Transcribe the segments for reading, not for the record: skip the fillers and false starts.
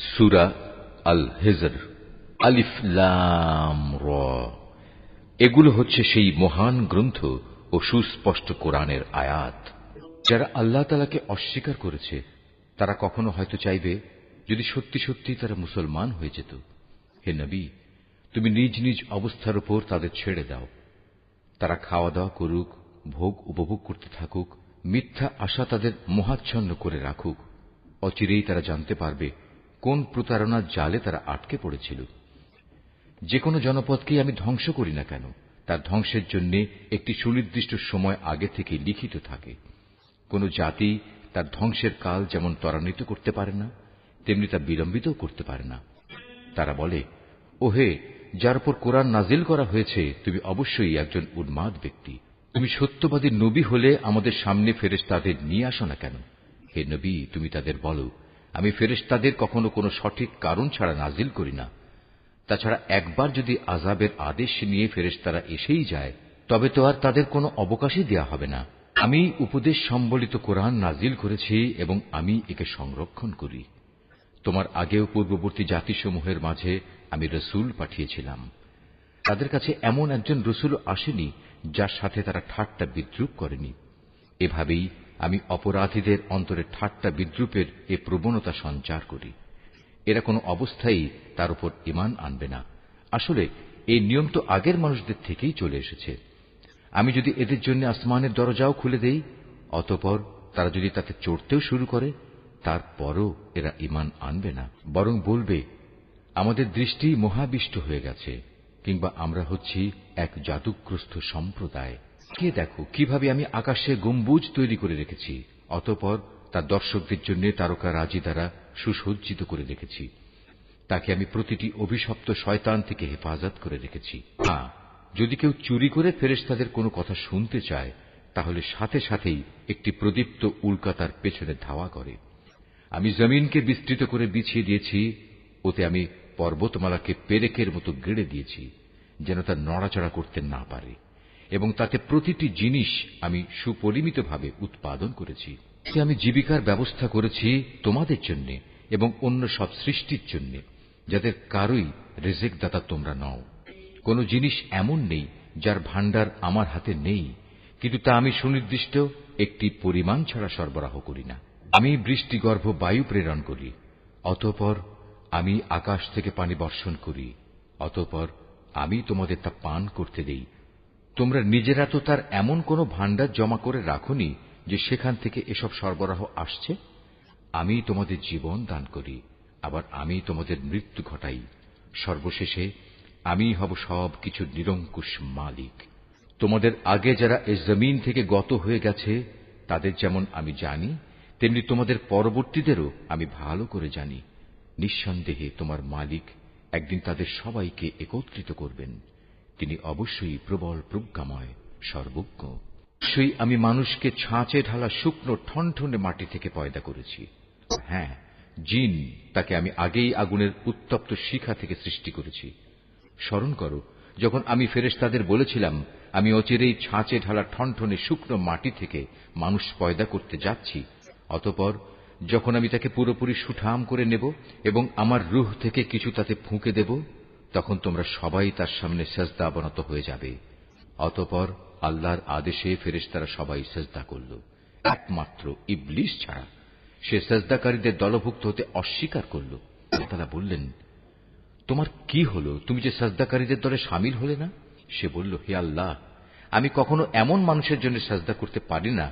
সূরা আল হিজর। আলিফ লাম র। এগুলো হচ্ছে সেই মহান গ্রন্থ ও সুস্পষ্ট কোরআনের আয়াত। যারা আল্লাহ তাআলাকে অস্বীকার করেছে তারা কখনো হয়তো চাইবে যদি সত্যি সত্যি তারা মুসলমান হয়ে যেত। হে নবী, তুমি নিজ নিজ অবস্থার উপর তাদের ছেড়ে দাও। তারা খাওয়া দাওয়া করুক, ভোগ উপভোগ করতে থাকুক, মিথ্যা আশা তাদের মোহাচ্ছন্ন করে রাখুক। অচিরেই তারা জানতে পারবে কোন প্রতারণার জালে তারা আটকে পড়েছিল। যে কোনো জনপদকেই আমি ধ্বংস করি না কেন, তার ধ্বংসের জন্য একটি সুনির্দিষ্ট সময় আগে থেকে লিখিত থাকে। কোন জাতি তার ধ্বংসের কাল যেমন ত্বরান্বিত করতে পারে না, তেমনি তা বিলম্বিতও করতে পারে না। তারা বলে, ওহে, যার উপর কোরআন নাজিল করা হয়েছে তুমি অবশ্যই একজন উন্মাদ ব্যক্তি। তুমি সত্যবাদী নবী হলে আমাদের সামনে ফেরেশতাদের নিয়ে আসো না কেন। হে নবী, তুমি তাদের বলো, আমি ফেরেশতাদের কখনো কোনো সঠিক কারণ ছাড়া নাজিল করি না। তাছাড়া একবার যদি আযাবের আদেশ নিয়ে ফেরেশতারা এসেই যায় তবে তো আর তাদের কোনো অবকাশই দেয়া হবে না। আমি উপদেশ সম্বলিত কোরআন নাজিল করেছি এবং আমি একে সংরক্ষণ করি। তোমার আগেও পূর্ববর্তী জাতিসমূহের মাঝে আমি রসুল পাঠিয়েছিলাম। তাদের কাছে এমন একজন রসুল আসেনি যার সাথে তারা ঠাট্টা বিদ্রূপ করেনি। এভাবেই আমি অপরাধীদের অন্তরে ঠাট্টা বিদ্রূপের এ প্রবণতা সঞ্চার করি। এরা কোনো অবস্থায় তার উপর ঈমান আনবে না। আসলে এই নিয়ম তো আগের মানুষদের থেকেই চলে এসেছে। আমি যদি এদের জন্য আসমানের দরজাও খুলে দেই, অতঃপর তারা যদি তাতে চড়তেও শুরু করে, তারপরও এরা ঈমান আনবে না, বরং বলবে আমাদের দৃষ্টি মোহাবিষ্ট হয়ে গেছে, কিংবা আমরা হচ্ছি এক জাদুগ্রস্ত সম্প্রদায়। কে দেখো কিভাবে আমি আকাশে গম্বুজ তৈরি করে রেখেছি, অতঃপর তার দর্শকদের জন্য তারকা রাজি দ্বারা সুসজ্জিত করে রেখেছি। তাকে আমি প্রতিটি অভিশপ্ত শয়তান থেকে হেফাজত করে রেখেছি। হ্যাঁ, যদি কেউ চুরি করে ফেরেশতাদের কোনো কথা শুনতে চায় তাহলে সাথে সাথেই একটি প্রদীপ্ত উল্কা তার পেছনে ধাওয়া করে। আমি জমিনকে বিস্তৃত করে বিছিয়ে দিয়েছি, ওতে আমি পর্বতমালাকে পেরেকের মতো গেড়ে দিয়েছি যেন তা নড়াচড়া করতে না পারে, এবং তাতে প্রতিটি জিনিস আমি সুপরিমিতভাবে উৎপাদন করেছি। আমি জীবিকার ব্যবস্থা করেছি তোমাদের জন্য এবং অন্য সব সৃষ্টির জন্য, যাদের কারোই রিজিক দাতা তোমরা নও। কোন জিনিস এমন নেই যার ভাণ্ডার আমার হাতে নেই, কিন্তু তা আমি সুনির্দিষ্ট একটি পরিমাণ ছাড়া সরবরাহ করি না। আমি বৃষ্টিগর্ভ বায়ু প্রেরণ করি, অতঃপর আমি আকাশ থেকে পানি বর্ষণ করি, অতঃপর আমি তোমাদের তা পান করতে দেই। তোমরা নিজেরা তো তার এমন কোন ভাণ্ডার জমা করে রাখোনি যে সেখান থেকে এসব সরবরাহ আসছে। আমি তোমাদের জীবন দান করি, আবার আমি তোমাদের মৃত্যু ঘটাই। সর্বশেষে আমি হব সব কিছুর নিরঙ্কুশ মালিক। তোমাদের আগে যারা এই জমিন থেকে গত হয়ে গেছে তাদের যেমন আমি জানি, তেমনি তোমাদের পরবর্তীদেরও আমি ভালো করে জানি। নিঃসন্দেহে তোমার মালিক একদিন তাদের সবাইকে একত্রিত করবেন। তিনি অবশ্যই প্রবল প্রজ্ঞাময়, সর্বজ্ঞ। অবশ্যই আমি মানুষকে ছাঁচে ঢালা শুকনো ঠনঠনে মাটি থেকে পয়দা করেছি। হ্যাঁ, জিন তাকে আমি আগেই আগুনের উত্তপ্ত শিখা থেকে সৃষ্টি করেছি। স্মরণ করো, যখন আমি ফেরেশতাদের বলেছিলাম আমি অচিরেই ছাঁচে ঢালা ঠনঠনে শুকনো মাটি থেকে মানুষ পয়দা করতে যাচ্ছি, অতঃপর যখন আমি তাকে পুরোপুরি সুঠাম করে নেব এবং আমার রূহ থেকে কিছু তাতে ফুঁকে দেব, তখন তোমরা সবাই তার সামনে সেজদা অবনত হয়ে যাবে। অতঃপর আল্লাহর আদেশে ফেরেশতারা সবাই সেজদা করল, একমাত্র ইবলিস ছাড়া। সে সেজদাকারীদের দলভুক্ত হতে অস্বীকার করল। আল্লাহ তাআলা বললেন, তোমার কি হলো, তুমি যে সেজদাকারীদের দলে শামিল হলে না? সে বলল, হে আল্লাহ, আমি কখনো এমন মানুষের জন্য সেজদা করতে পারি না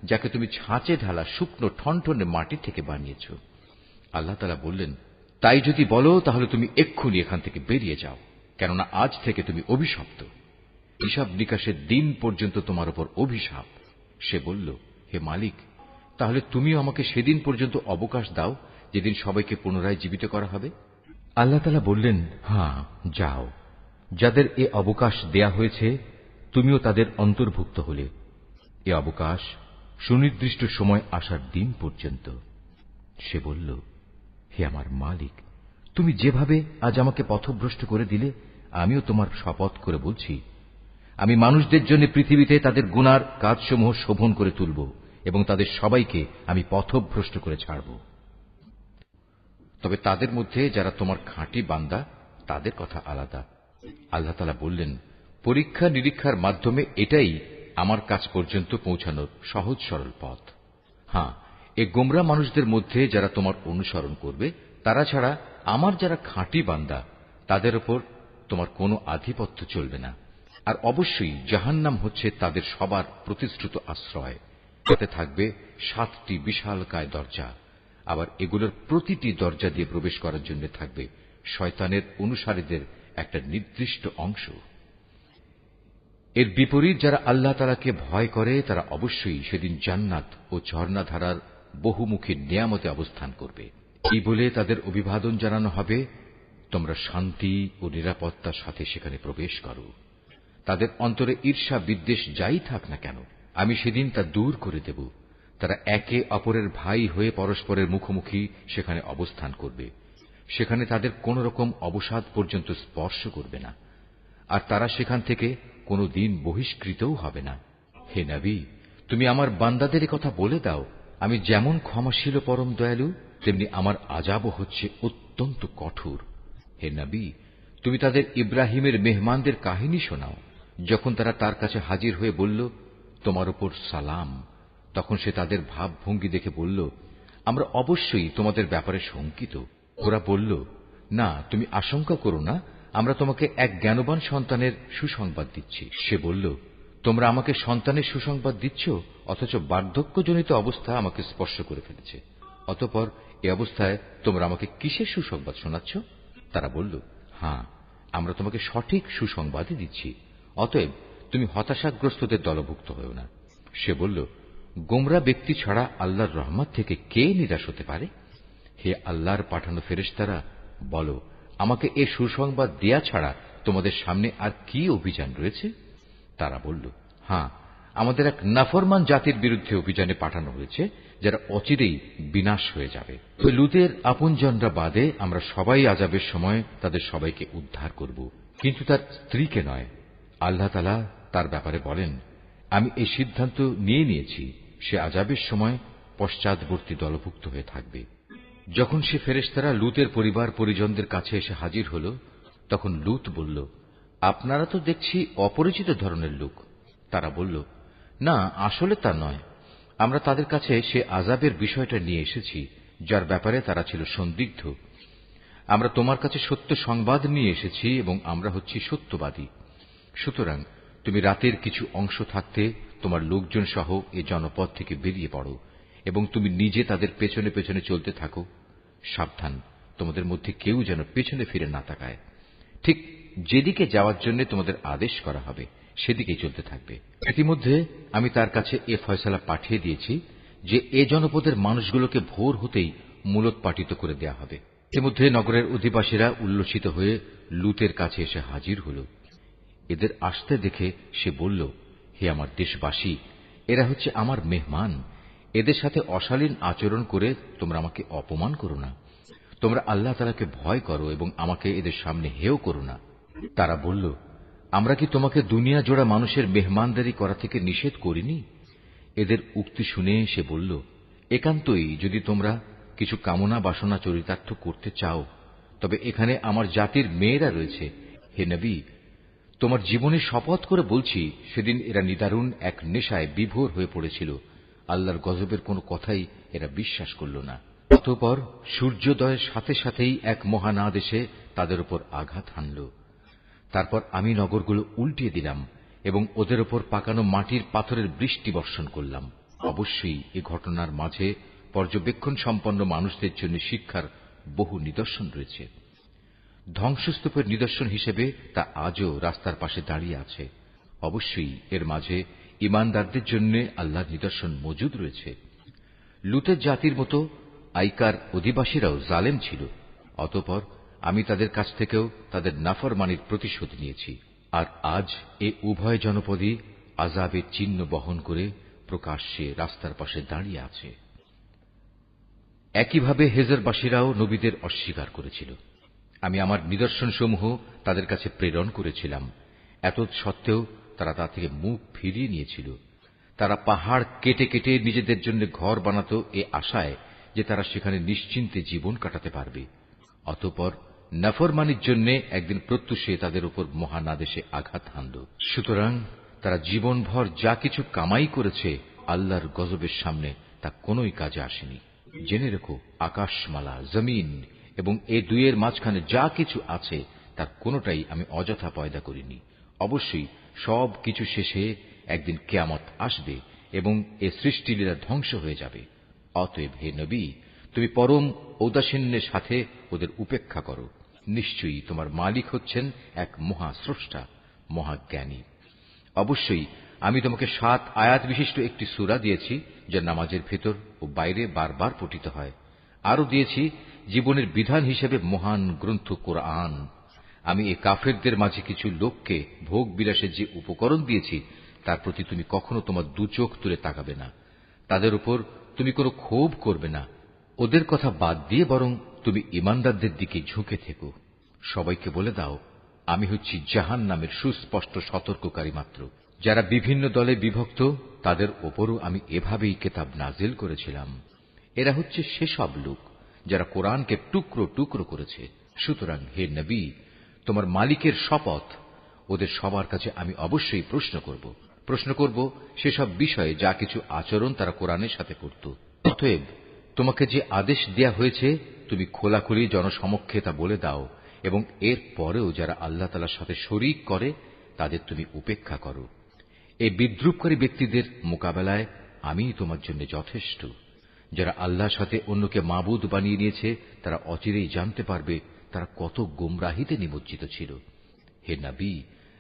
যাকে তুমি ছাঁচে ঢালা শুকনো ঠনঠনে মাটি থেকে বানিয়েছ। আল্লাহ তাআলা বললেন, তাই যদি বলো তাহলে তুমি এক্ষুনি এখান থেকে বেরিয়ে যাও, কেননা আজ থেকে তুমি অভিশপ্ত। হিসাব নিকাশের দিন পর্যন্ত তোমার উপর অভিশাপ। সে বলল, হে মালিক, তাহলে তুমিও আমাকে সেদিন পর্যন্ত অবকাশ দাও যেদিন সবাইকে পুনরায় জীবিত করা হবে। আল্লাহ তাআলা বললেন, হ্যাঁ, যাও। যাদের এ অবকাশ দেয়া হয়েছে তুমিও তাদের অন্তর্ভুক্ত হলে। এ অবকাশ সুনির্দিষ্ট সময় আসার দিন পর্যন্ত। সে বলল, হে আমার মালিক, তুমি যেভাবে আজ আমাকে পথভ্রষ্ট করে দিলে, আমিও তোমার শপথ করে বলছি, আমি মানুষদের জন্য পৃথিবীতে তাদের গুনার কাজসমূহ শোভন করে তুলব এবং তাদের সবাইকে আমি পথভ্রষ্ট করে ছাড়ব। তবে তাদের মধ্যে যারা তোমার খাঁটি বান্দা তাদের কথা আলাদা। আল্লাহ তাআলা বললেন, পরীক্ষা নিরীক্ষার মাধ্যমে এটাই আমার কাছ পর্যন্ত পৌঁছানোর সহজ সরল পথ। হ্যাঁ, এ গোমরা মানুষদের মধ্যে যারা তোমার অনুসরণ করবে তারা ছাড়া আমার যারা খাঁটি বান্দা তাদের উপর তোমার কোনো আধিপত্য চলবে না। আর অবশ্যই জাহান্নাম হচ্ছে তাদের সবার প্রতিশ্রুত আশ্রয়। তাতে থাকবে 7টি বিশালকায় দরজা। আবার এগুলোর প্রতিটি দরজা দিয়ে প্রবেশ করার জন্য থাকবে শয়তানের অনুসারীদের একটা নির্দিষ্ট অংশ। এর বিপরীত যারা আল্লাহ তাআলাকে ভয় করে তারা অবশ্যই সেদিন জান্নাত ও ঝর্ণাধারার বহুমুখী নিয়ামতে অবস্থান করবে। এই বলে তাদের অভিবাদন জানানো হবে, তোমরা শান্তি ও নিরাপত্তার সাথে সেখানে প্রবেশ করো। তাদের অন্তরে ঈর্ষা বিদ্বেষ যাই থাক না কেন, আমি সেদিন তা দূর করে দেব। তারা একে অপরের ভাই হয়ে পরস্পরের মুখোমুখি সেখানে অবস্থান করবে। সেখানে তাদের কোন রকম অবসাদ পর্যন্ত স্পর্শ করবে না, আর তারা সেখান থেকে কোনো দিন বহিষ্কৃতও হবে না। হে নবী, তুমি আমার বান্দাদের কথা বলে দাও, আমি যেমন ক্ষমাশীল পরম দয়ালু, তেমনি আমার আযাবও হচ্ছে অত্যন্ত কঠোর। হে নবী, তুমি তাদের ইব্রাহিমের মেহমানদের কাহিনী শোনাও। যখন তারা তার কাছে হাজির হয়ে বলল, তোমার উপর সালাম, তখন সে তাদের ভাবভঙ্গি দেখে বলল, আমরা অবশ্যই তোমাদের ব্যাপারে শঙ্কিত। ওরা বলল, না, তুমি আশঙ্কা করো না, আমরা তোমাকে এক জ্ঞানবান সন্তানের সুসংবাদ দিচ্ছি। সে বলল, তোমরা আমাকে সন্তানের সুসংবাদ দিচ্ছ, অথচ বার্ধক্যজনিত অবস্থা আমাকে স্পর্শ করে ফেলেছে। অতঃপর এ অবস্থায় তোমরা আমাকে কিসের সুসংবাদ শোনাচ্ছ? তারা বলল, হ্যাঁ, আমরা তোমাকে সঠিক সুসংবাদই দিচ্ছি, অতএব তুমি হতাশাগ্রস্তদের দলভুক্ত হও না। সে বলল, গোমরা ব্যক্তি ছাড়া আল্লাহর রহমত থেকে কে নিরাশ হতে পারে? হে আল্লাহর পাঠানো ফেরেশতারা, বলো, আমাকে এ সুসংবাদ দেয়া ছাড়া তোমাদের সামনে আর কি অভিযান রয়েছে? তারা বলল, হ্যাঁ, আমাদের এক নাফরমান জাতির বিরুদ্ধে অভিযানে পাঠানো হয়েছে, যারা অচিরেই বিনাশ হয়ে যাবে। লূতের আপনজনরা বাদে আমরা সবাই আযাবের সময় তাদের সবাইকে উদ্ধার করব, কিন্তু তার স্ত্রীকে নয়। আল্লাহ তাআলা তার ব্যাপারে বলেন, আমি এই সিদ্ধান্ত নিয়েছি, সে আযাবের সময় পশ্চাৎবর্তী দলভুক্ত হয়ে থাকবে। যখন সে ফেরেশতারা লূতের পরিবার পরিজনদের কাছে এসে হাজির হল, তখন লূত বলল, আপনারা তো দেখছি অপরিচিত ধরনের লোক। তারা বলল, না, আসলে তা নয়, আমরা তাদের কাছে সে আযাবের বিষয়টা নিয়ে এসেছি যার ব্যাপারে তারা ছিল সন্দিগ্ধ। আমরা তোমার কাছে সত্য সংবাদ নিয়ে এসেছি এবং আমরা হচ্ছি সত্যবাদী। সুতরাং তুমি রাতের কিছু অংশ থাকতে তোমার লোকজন সহ এ জনপদ থেকে বেরিয়ে পড়ো এবং তুমি নিজে তাদের পেছনে পেছনে চলতে থাকো। সাবধান, তোমাদের মধ্যে কেউ যেন পেছনে ফিরে না তাকায়। ঠিক যেদিকে যাওয়ার জন্য তোমাদের আদেশ করা হবে সেদিকেই চলতে থাকবে। ইতিমধ্যে আমি তার কাছে এ ফয়সালা পাঠিয়ে দিয়েছি যে এ জনপদের মানুষগুলোকে ভোর হতেই মূলোৎপাটিত করে দেয়া হবে। ইতিমধ্যে নগরের অধিবাসীরা উল্লসিত হয়ে লূতের কাছে এসে হাজির হল। এদের আসতে দেখে সে বলল, হে আমার দেশবাসী, এরা হচ্ছে আমার মেহমান। এদের সাথে অশালীন আচরণ করে তোমরা আমাকে অপমান করো না। তোমরা আল্লাহ তাআলাকে ভয় করো এবং আমাকে এদের সামনে হেয় করো না। তারা বলল, আমরা কি তোমাকে দুনিয়া জোড়া মানুষের মেহমানদারি করা থেকে নিষেধ করিনি? এদের উক্তি শুনে সে বলল, একান্তই যদি তোমরা কিছু কামনা বাসনা চরিতার্থ করতে চাও, তবে এখানে আমার জাতির মেয়েরা রয়েছে। হে নবী, তোমার জীবনে শপথ করে বলছি, সেদিন এরা নিদারুণ এক নেশায় বিভোর হয়ে পড়েছিল। আল্লাহর গজবের কোনো কথাই এরা বিশ্বাস করল না। অতঃপর সূর্যোদয়ের সাথে সাথেই এক মহানাদ এসে তাদের উপর আঘাত হানল। তারপর আমি নগরগুলো উল্টিয়ে দিলাম এবং ওদের উপর পাকানো মাটির পাথরের বৃষ্টি বর্ষণ করলাম। অবশ্যই এ ঘটনার মাঝে পর্যবেক্ষণ সম্পন্ন মানুষদের জন্য শিক্ষার বহু নিদর্শন রয়েছে। ধ্বংসস্তূপের নিদর্শন হিসেবে তা আজও রাস্তার পাশে দাঁড়িয়ে আছে। অবশ্যই এর মাঝে ঈমানদারদের জন্য আল্লাহর নিদর্শন মজুদ রয়েছে। লূতের জাতির মতো আইকার অধিবাসীরাও জালেম ছিল। অতঃপর আমি তাদের কাছ থেকেও তাদের নাফরমানির প্রতিশোধ নিয়েছি। আর আজ এ উভয় জনপদই আযাবের চিহ্ন বহন করে প্রকাশ্যে রাস্তার পাশে দাঁড়িয়ে আছে। একইভাবে হেজরবাসীরাও নবীদের অস্বীকার করেছিল। আমি আমার নিদর্শনসমূহ তাদের কাছে প্রেরণ করেছিলাম, এত সত্ত্বেও তারা তা থেকে মুখ ফিরিয়ে নিয়েছিল। তারা পাহাড় কেটে কেটে নিজেদের জন্য ঘর বানাতো এ আশায় যে তারা সেখানে নিশ্চিন্তে জীবন কাটাতে পারবে। অতঃপর নাফরমানির জন্য একদিন প্রত্যুষে তাদের উপর মহান আদেশে আঘাত হানল। সুতরাং তারা জীবনভর যা কিছু কামাই করেছে আল্লাহর গজবের সামনে তা কোনোই কাজে আসেনি। জেনে রেখো, আকাশমালা, জমিন এবং এ দুইয়ের মাঝখানে যা কিছু আছে তার কোনোটাই আমি অযথা পয়দা করিনি। অবশ্যই সব কিছু শেষে একদিন কিয়ামত আসবে এবং এ সৃষ্টিলীলা ধ্বংস হয়ে যাবে। অতএব হে নবী, তুমি পরম ঔদাসীন্যের সাথে ওদের উপেক্ষা করো। নিশ্চয়ই তোমার মালিক হচ্ছেন এক মহাস্রষ্টা, মহাজ্ঞানী। অবশ্যই আমি তোমাকে 7 আয়াত বিশিষ্ট একটি সূরা দিয়েছি, যা নামাজের ভেতর ও বাইরে বারবার পঠিত হয়। আরো দিয়েছি জীবনের বিধান হিসেবে মহান গ্রন্থ কোরআন। আমি এ কাফেরদের মাঝে কিছু লোককে ভোগ বিলাসের যে উপকরণ দিয়েছি তার প্রতি তুমি কখনো তোমার দু চোখ তুলে তাকাবে না। তাদের উপর তুমি কোনো ক্ষোভ করবে না। ওদের কথা বাদ দিয়ে বরং তুমি ঈমানদারদের দিকে ঝুঁকে থেকো। সবাইকে বলে দাও, আমি হচ্ছি জাহান্নামের সুস্পষ্ট সতর্ককারী মাত্র। যারা বিভিন্ন দলে বিভক্ত তাদের ওপরও আমি এভাবেই কিতাব নাজিল করেছিলাম। এরা হচ্ছে সেসব লোক যারা কোরআনকে টুকরো টুকরো করেছে। সুতরাং হে নবী, তোমার মালিকের শপথ, ওদের সবার কাছে আমি অবশ্যই প্রশ্ন করব সেসব বিষয়ে যা কিছু আচরণ তারা কোরআনের সাথে করত। অতএব তোমাকে যে আদেশ দেয়া হয়েছে তুমি খোলাখুলি জনসমক্ষে তা বলে দাও, এবং এর পরেও যারা আল্লাহ তাআলার সাথে শরীক করে তাদের তুমি উপেক্ষা করো। এই বিদ্রুপকারী ব্যক্তিদের মোকাবেলায় আমিই তোমার জন্য যথেষ্ট। যারা আল্লাহর সাথে অন্যকে মাবুদ বানিয়ে নিয়েছে তারা অচিরেই জানতে পারবে তারা কত গোমরাহিতে নিমজ্জিত ছিল। হে নবী,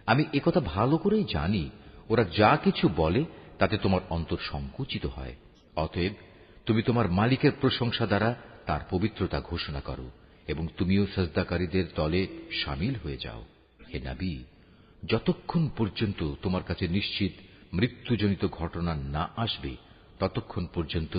আমি একথা ভালো করেই জানি ওরা যা কিছু বলে তাতে তোমার অন্তর সংকুচিত হয়। অতএব তুমি তোমার মালিকের প্রশংসা দ্বারা তার পবিত্রতা ঘোষণা করো এবং তুমিও সাজদাকারীদের দলে শামিল হয়ে যাও। হে নবী, যতক্ষণ পর্যন্ত তোমার কাছে নিশ্চিত মৃত্যুজনিত ঘটনা না আসবে ততক্ষণ পর্যন্ত